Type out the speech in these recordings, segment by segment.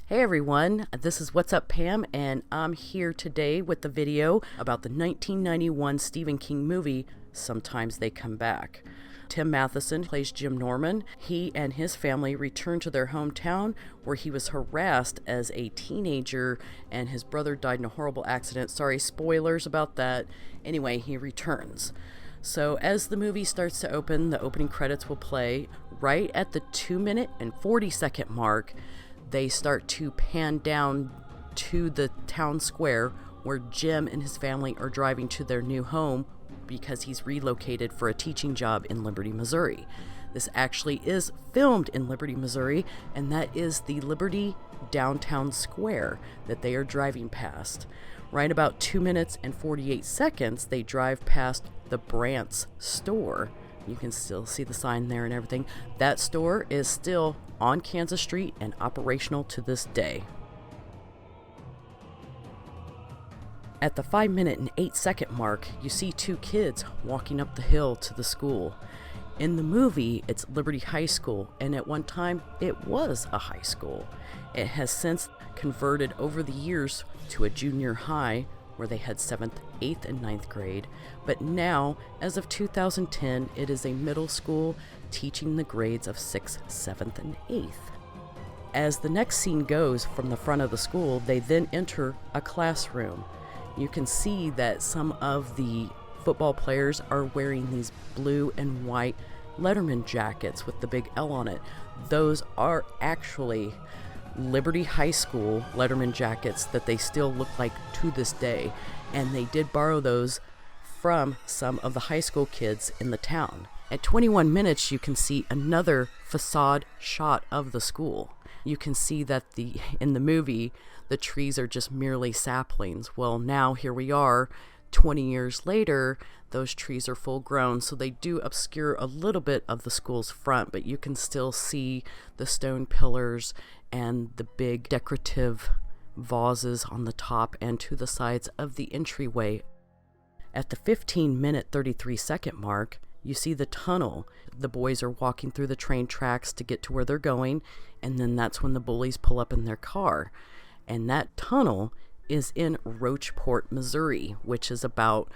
Hey everyone, this is What's Up Pam, and I'm here today with the video about the 1991 Stephen King movie, Sometimes They Come Back. Tim Matheson plays Jim Norman. He and his family return to their hometown where he was harassed as a teenager and his brother died in a horrible accident. Sorry, spoilers about that. Anyway, he returns. So as the movie starts to open, the opening credits will play. Right at the 2-minute and 40-second mark, they start to pan down to the town square where Jim and his family are driving to their new home because he's relocated for a teaching job in Liberty, Missouri. This actually is filmed in Liberty, Missouri, and that is the Liberty downtown square that they are driving past. Right about 2 minutes and 48 seconds, they drive past the Brandt's store. You can still see the sign there and everything. That store is still on Kansas Street and operational to this day. At the 5-minute and 8-second mark, you see two kids walking up the hill to the school. In the movie, it's Liberty High School, and at one time, it was a high school. It has since converted over the years to a junior high, where they had 7th, 8th, and 9th grade, but now, as of 2010, it is a middle school teaching the grades of 6th, 7th, and 8th. As the next scene goes from the front of the school, they then enter a classroom. You can see that some of the football players are wearing these blue and white Letterman jackets with the big L on it. Those are actually Liberty High School Letterman jackets that they still look like to this day, and they did borrow those from some of the high school kids in the town. At 21 minutes, you can see another facade shot of the school. You can see that in the movie, the trees are just merely saplings. Well, now here we are, 20 years later, those trees are full grown, so they do obscure a little bit of the school's front, but you can still see the stone pillars and the big decorative vases on the top and to the sides of the entryway. At the 15-minute 33-second mark, you see the tunnel. The boys are walking through the train tracks to get to where they're going, and then that's when the bullies pull up in their car. And that tunnel is in Rocheport, Missouri, which is about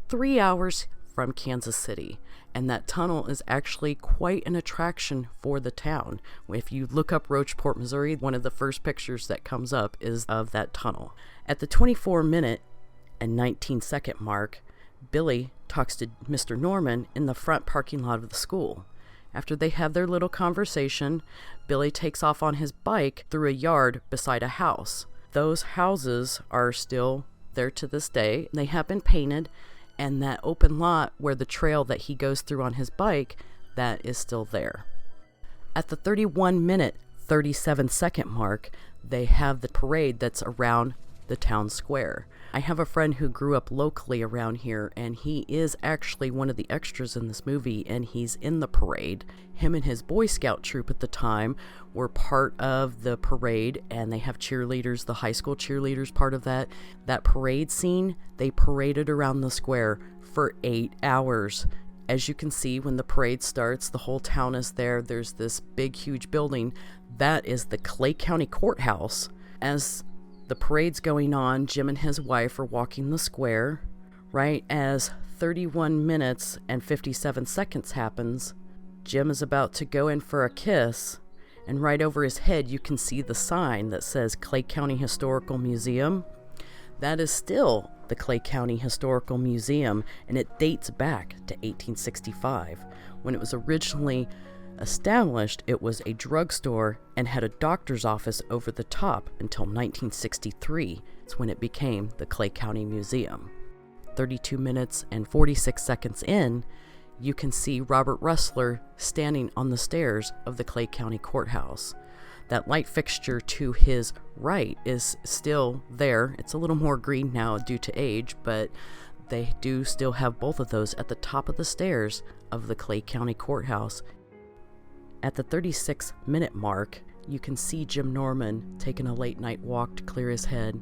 3 hours from Kansas City. And that tunnel is actually quite an attraction for the town. If you look up Rocheport, Missouri, one of the first pictures that comes up is of that tunnel. At the 24-minute and 19-second mark, Billy talks to Mr. Norman in the front parking lot of the school. After they have their little conversation, Billy takes off on his bike through a yard beside a house. Those houses are still there to this day. They have been painted, and that open lot where the trail that he goes through on his bike, that is still there. At the 31-minute, 37-second mark, they have the parade that's around the town square. I have a friend who grew up locally around here, and he is actually one of the extras in this movie, and he's in the parade. Him and his Boy Scout troop at the time were part of the parade, and they have cheerleaders, the high school cheerleaders part of that. That parade scene, they paraded around the square for 8 hours. As you can see, when the parade starts, the whole town is there. There's this big, huge building. That is the Clay County Courthouse. As the parade's going on, Jim and his wife are walking the square. Right as 31 minutes and 57 seconds happens, Jim is about to go in for a kiss, and right over his head you can see the sign that says Clay County Historical Museum. That is still the Clay County Historical Museum, and it dates back to 1865. When it was originally established, it was a drugstore and had a doctor's office over the top until 1963. It's when it became the Clay County Museum. 32 minutes and 46 seconds in, you can see Robert Rustler standing on the stairs of the Clay County Courthouse. That light fixture to his right is still there. It's a little more green now due to age, but they do still have both of those at the top of the stairs of the Clay County Courthouse. At the 36-minute mark, you can see Jim Norman taking a late night walk to clear his head.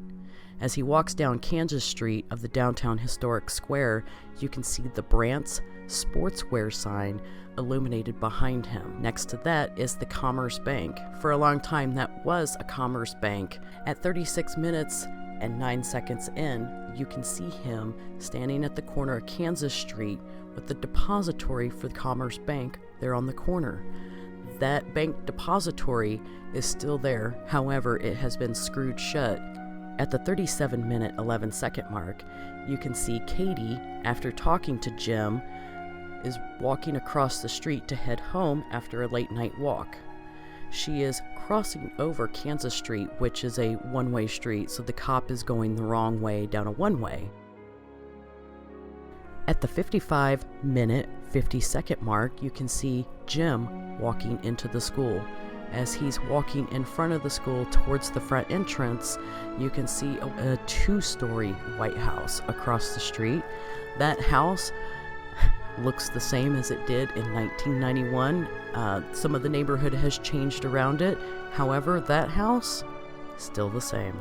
As he walks down Kansas Street of the downtown historic square, you can see the Brandt's Sportswear sign illuminated behind him. Next to that is the Commerce Bank. For a long time, that was a Commerce Bank. At 36 minutes and 9 seconds in, you can see him standing at the corner of Kansas Street with the depository for the Commerce Bank there on the corner. That bank depository is still there, however, it has been screwed shut. At the 37-minute, 11-second mark, you can see Katie, after talking to Jim, is walking across the street to head home after a late-night walk. She is crossing over Kansas Street, which is a one-way street, so the cop is going the wrong way down a one-way. At the 55-minute, 50-second mark, you can see Jim walking into the school. As he's walking in front of the school towards the front entrance, you can see a two-story White House across the street. That house looks the same as it did in 1991. Some of the neighborhood has changed around it. However, that house, still the same.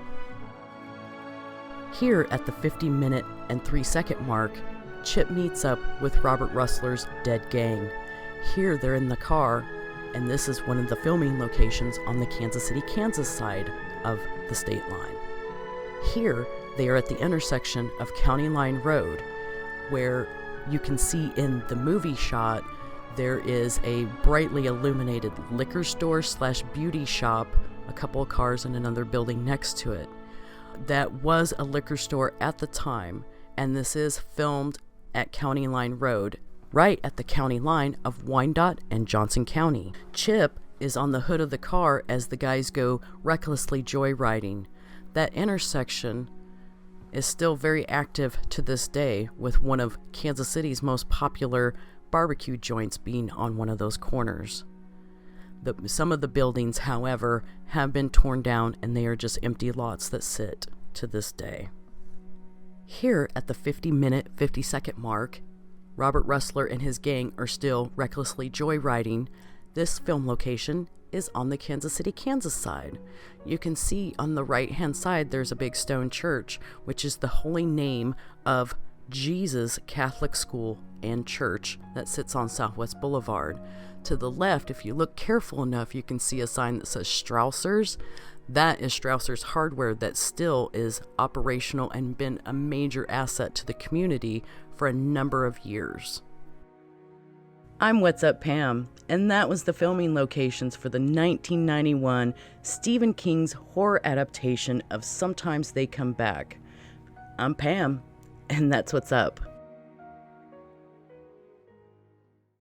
Here at the 50-minute and 3-second mark, Chip meets up with Robert Rustler's dead gang. Here they're in the car, and this is one of the filming locations on the Kansas City, Kansas side of the state line. Here they are at the intersection of County Line Road, where you can see in the movie shot there is a brightly illuminated liquor store / beauty shop, a couple of cars and another building next to it. That was a liquor store at the time, and this is filmed at County Line Road, right at the county line of Wyandotte and Johnson County. Chip is on the hood of the car as the guys go recklessly joyriding. That intersection is still very active to this day, with one of Kansas City's most popular barbecue joints being on one of those corners. Some of the buildings, however, have been torn down, and they are just empty lots that sit to this day. Here at the 50-minute, 50-second mark, Robert Rustler and his gang are still recklessly joyriding. This film location is on the Kansas City, Kansas side. You can see on the right-hand side there's a big stone church, which is the holy name of Jesus Catholic School and Church that sits on Southwest Boulevard. To the left, if you look careful enough, you can see a sign that says Strausser's. That is Strausser's Hardware that still is operational and been a major asset to the community for a number of years. I'm What's Up Pam, and that was the filming locations for the 1991 Stephen King's horror adaptation of Sometimes They Come Back. I'm Pam, and that's what's up.